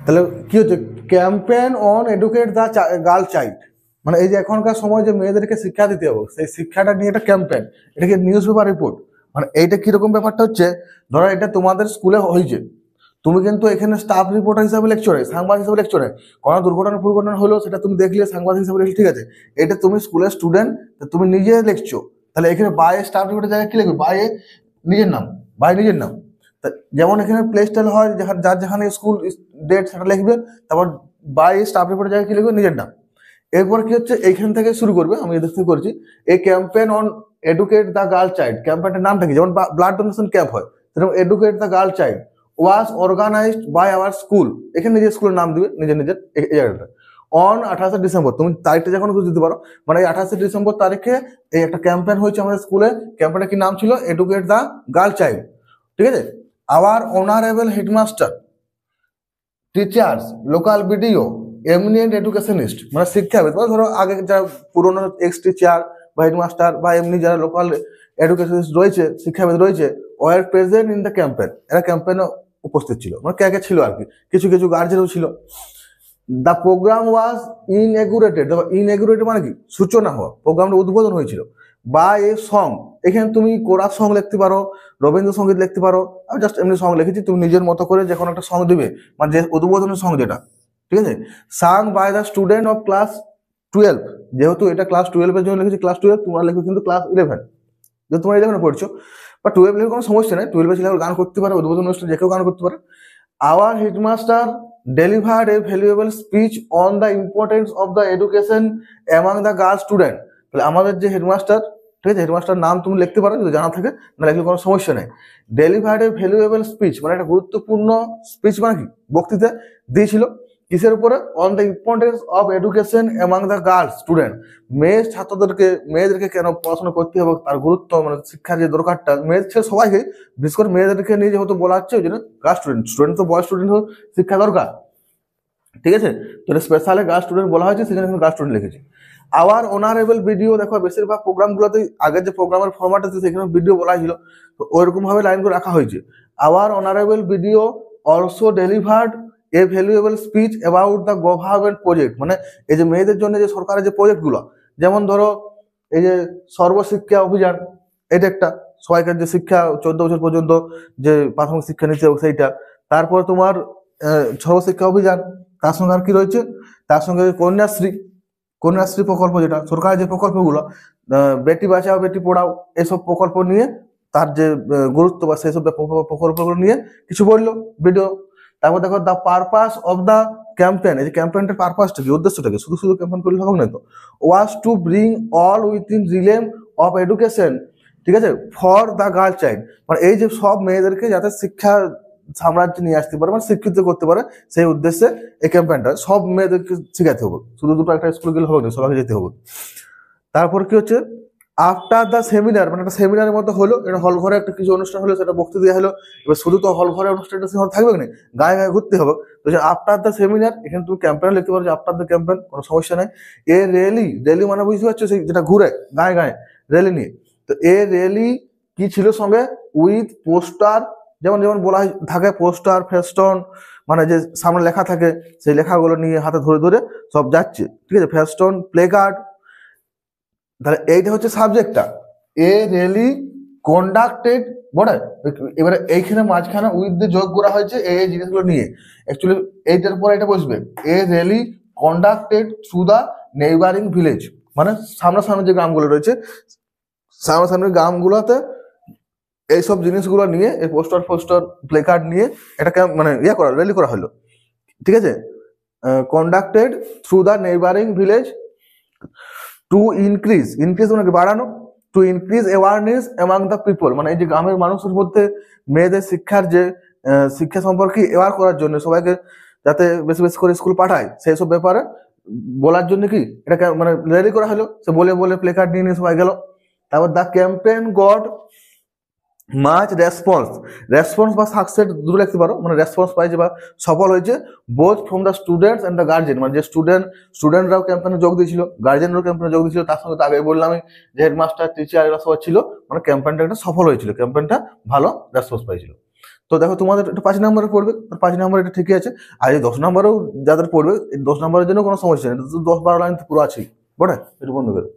তাহলে কি হচ্ছে, campaign on educate the girl child, মানে এই যে এখনকার সময় যে মেয়েদেরকে শিক্ষা দিতে হবে সেই শিক্ষাটা নিয়ে একটা ক্যাম্পেন, এটাকে নিউজ পেপার রিপোর্ট। মানে এইটা কিরকম ব্যাপারটা হচ্ছে, ধরো এটা তোমাদের স্কুলে হয়েছে, তুমি কিন্তু এখানে স্টাফ রিপোর্টার হিসাবে লেকচারে, সাংবাদিক হিসাবে লেকচারে, কোনো দুর্ঘটনা হলো সেটা তুমি দেখলে সাংবাদিক হিসাবে লিখলে, ঠিক আছে। এটা তুমি স্কুলের স্টুডেন্ট, তুমি নিজে লিখছো, তাহলে এখানে বাইরে স্টাফ রিপোর্টের জায়গায় কি লিখবে, বাইরে নিজের নাম, বাইরে নিজের নাম। যেমন এখানে প্লে স্টাইল হয়, যার যেখানে স্কুল ডেট সেটা লিখবে, তারপর বাই স্টাফ রিপোর্টের জায়গায় কি লিখবে, নিজের নাম। এরপর কি হচ্ছে, এইখান থেকে শুরু করবে, আমি এদের থেকে করছি, এই campaign on educate the girl child, ক্যাম্পেনটার নামটা কি, যেমন ব্লাড ডোনেশন ক্যাম্প হয়, সেরকম educate the girl child was organised by our school, এখানে নিজের স্কুলের নাম দিবে, নিজের এই জায়গাটা, অন 28 ডিসেম্বর, তুমি তারিখটা যখন কিছু দিতে পারো, মানে এই 28 ডিসেম্বর তারিখে এই একটা ক্যাম্পেন হয়েছে আমাদের স্কুলে। ক্যাম্পেনের কি নাম ছিল, এডুকেট দ্য গার্ল চাইল্ড, ঠিক আছে। Our honourable headmaster, teachers, local BDO, eminent educationist, মানে শিক্ষাবিদ, মানে ধরো আগে যারা পুরোনো এক্স টিচার বা হেডমাস্টার বা এমনি যারা লোকাল এডুকেশনিস্ট রয়েছে, শিক্ষাবিদ রয়েছে, were present in the campaign, এরা ক্যাম্পেনে উপস্থিত ছিল, মানে কে ছিল আর কি, কিছু কিছু গার্জেনও ছিল। দ্য প্রোগ্রাম ওয়াজ ইনএগুরেটেড, ইনএগুরেটেড মানে কি, সূচনা হওয়া, প্রোগ্রামটা উদ্বোধন হয়েছিল, বা এ সং, এখানে তুমি কোরাস সং লিখতে পারো, রবীন্দ্রসঙ্গীত লিখতে পারো, আমি জাস্ট এমনি সং লিখেছি, তুমি নিজের মতো করে যে কোনো একটা সং দিবে, মানে যে উদ্বোধনের সং যেটা, ঠিক আছে। Sang by the student of class 12, যেহেতু এটা ক্লাস 12 এর জন্য লিখেছি, ক্লাস 12, তোমরা লিখবে কিন্তু ক্লাস 11, যেহেতু তোমরা 11 পড়ছো, বা 12 লিখে কোনো সমস্যা নেই, 12 ছেলে গান করতে পারে, উদ্বোধন অনুষ্ঠান যে কেউ গান করতে পারে। Our headmaster delivered a valuable speech on the importance of the education among the girl student, তাহলে আমাদের যে হেডমাস্টার, ঠিক আছে, হেডমাস্টার নাম তুমি লিখতে পারো যদি জানা থাকে, না লিখলে কোনো সমস্যা নেই। ডেলিভার্ড এ ভ্যালুয়েবল স্পিচ, মানে একটা গুরুত্বপূর্ণ স্পিচ, মানে কি, বক্তৃতা দিয়েছিল, কিসের উপরে, on the importance of education among the girls student, মেয়েদেরকে কেন পড়াশোনা করতে হবে, তার গুরুত্ব, মানে শিক্ষার যে দরকারটা, মেয়েদের ছেলে সবাইকে, বিশেষ করে মেয়েদেরকে নিয়ে যেহেতু বলা হচ্ছে, ওই জন্য গার্ল স্টুডেন্ট তো বয় স্টুডেন্ট শিক্ষা দরকার, ঠিক আছে। তো স্পেশালি গার্ল স্টুডেন্ট বলা হয়েছে, সেখানে গার্ল স্টুডেন্ট লিখেছি। আওয়ার অনারেবল ভিডিও, দেখো বেশিরভাগ প্রোগ্রামগুলোতে আগের যে প্রোগ্রামের ফরম্যাট আছে সেখানে ভিডিও বলা হয়েছিল, তো ওইরকম ভাবে লাইন করে রাখা হয়েছে। Hour honourable video also delivered a valuable speech about the government project, মানে এই যে মেয়েদের জন্য যে সরকারের যে প্রজেক্টগুলো, যেমন ধরো এই যে সর্বশিক্ষা অভিযান, এটা একটা সবাইকার যে শিক্ষা 14 বছর পর্যন্ত যে প্রাথমিক শিক্ষা নিতে হবে সেইটা, তারপর তোমার সর্বশিক্ষা অভিযান, তার সঙ্গে আর কি রয়েছে, তার সঙ্গে কন্যাশ্রী প্রকল্প, যেটা সরকারের যে প্রকল্পগুলো, বেটি বাঁচাও বেটি পড়াও, এসব প্রকল্প নিয়ে তার যে গুরুত্ব বা সেই সব প্রকল্পগুলো নিয়ে কিছু বললো ভিডিও। তারপর দেখো the purpose of the campaign, এই যে ক্যাম্পেনটার পারপাসটা কি, উদ্দেশ্যটা কি, শুধু ক্যাম্পেন করলে হবে না তো, was to bring all within realm of education, ঠিক আছে, ফর দ্য গার্ল চাইল্ড, মানে এই যে সব মেয়েদেরকে যাতে শিক্ষা সাম্রাজ্য নিয়ে আসতে পারে, মানে শিক্ষিত করতে পারে, সেই উদ্দেশ্যে এই ক্যাম্পেইনটা সব মেয়েদেরকে শিখাতে হবে, শুধু দুটো একটা স্কুল গেলে হবে না, সবাইকে যেতে হবে। তারপর কি হচ্ছে, আফটার দ্য সেমিনার, মানে একটা সেমিনারের মতো হলো, এটা হল ঘরে একটা কিছু অনুষ্ঠান হলো, সেটা বক্তৃতা দেওয়া হলো, এবার শুধু তো হল ঘরে অনুষ্ঠানটা থাকবে না, গায়ে গায়ে ঘুরতে হবে, তো আফটার দ্য সেমিনার, এখানে তুমি ক্যাম্পেইন লিখতে পারো যে আফটার দ্য ক্যাম্পেইন, কোনো সমস্যা নাই। এ রেলি মানে বুঝতে পারছো, সেই যেটা ঘুরে গায়ে গায়ে রেলি নিয়ে, তো এ রেলি কি ছিল সঙ্গে, উইথ পোস্টার, যেমন বলা থাকে পোস্টার, ফেস্টন, মানে যে সামনে লেখা থাকে সেই লেখাগুলো নিয়ে হাতে ধরে ধরে সব যাচ্ছে, ঠিক আছে, ফেস্টন, প্লে কার্ড, তাহলে এইটা হচ্ছে সাবজেক্টটা, এ রেলি কন্ডাক্টেড, বলে এবারে এইখানে মাঝখানে উইথ দিয়ে যোগ করা হয়েছে এই জিনিসগুলো নিয়ে, অ্যাকচুয়ালি এইটার পরে এটা বসবে, a really conducted through the neighbouring village, মানে সামনাসামনি যে গ্রামগুলো রয়েছে, সামনাসামনি গ্রামগুলোতে এইসব জিনিসগুলো নিয়ে, এই পোস্টার প্লে কার্ড নিয়ে এটাকে মানে রেলি করা হলো, ঠিক আছে। Conducted through the neighbouring village to increase মানে বাড়ানো, to increase awareness among the people, মানে এই যে গ্রামের মানুষের মধ্যে মেয়েদের শিক্ষার যে শিক্ষা সম্পর্কে অ্যাওয়ার করার জন্য, সবাইকে যাতে বেশি বেশি করে স্কুল পাঠায়, সেই সব ব্যাপারে বলার জন্য কি এটাকে মানে রেডি করা হলো, সে বলে প্লে কার্ড নিয়ে সবাই গেল। তারপর the campaign goat much response বা সাকসেস দুটো লিখতে পারো, মানে রেসপন্স পাইছে বা সফল হয়েছে, both from the students and the guardian, মানে যে স্টুডেন্টরাও ক্যাম্পেইনে যোগ দিয়েছিল, গার্জেনরাও ক্যাম্পেইনে যোগ দিয়েছিল, তার সঙ্গে তো আগে বললাম যে হেডমাস্টার, টিচার, এরা সবাই ছিল, মানে ক্যাম্পেইনটা একটা সফল হয়েছিল, ক্যাম্পেইনটা ভালো রেসপন্স পাইছিল। তো দেখো তোমাদের এটা 5 নম্বরে পড়বে, 5 নম্বরে এটা ঠিকই আছে। আর এই 10 নম্বরেও যাদের পড়বে, এই 10 নম্বরের জন্য কোনো সমস্যা নেই, 10-12 লাইন তো পুরো আছেই। বটে, একটু বন্ধ করে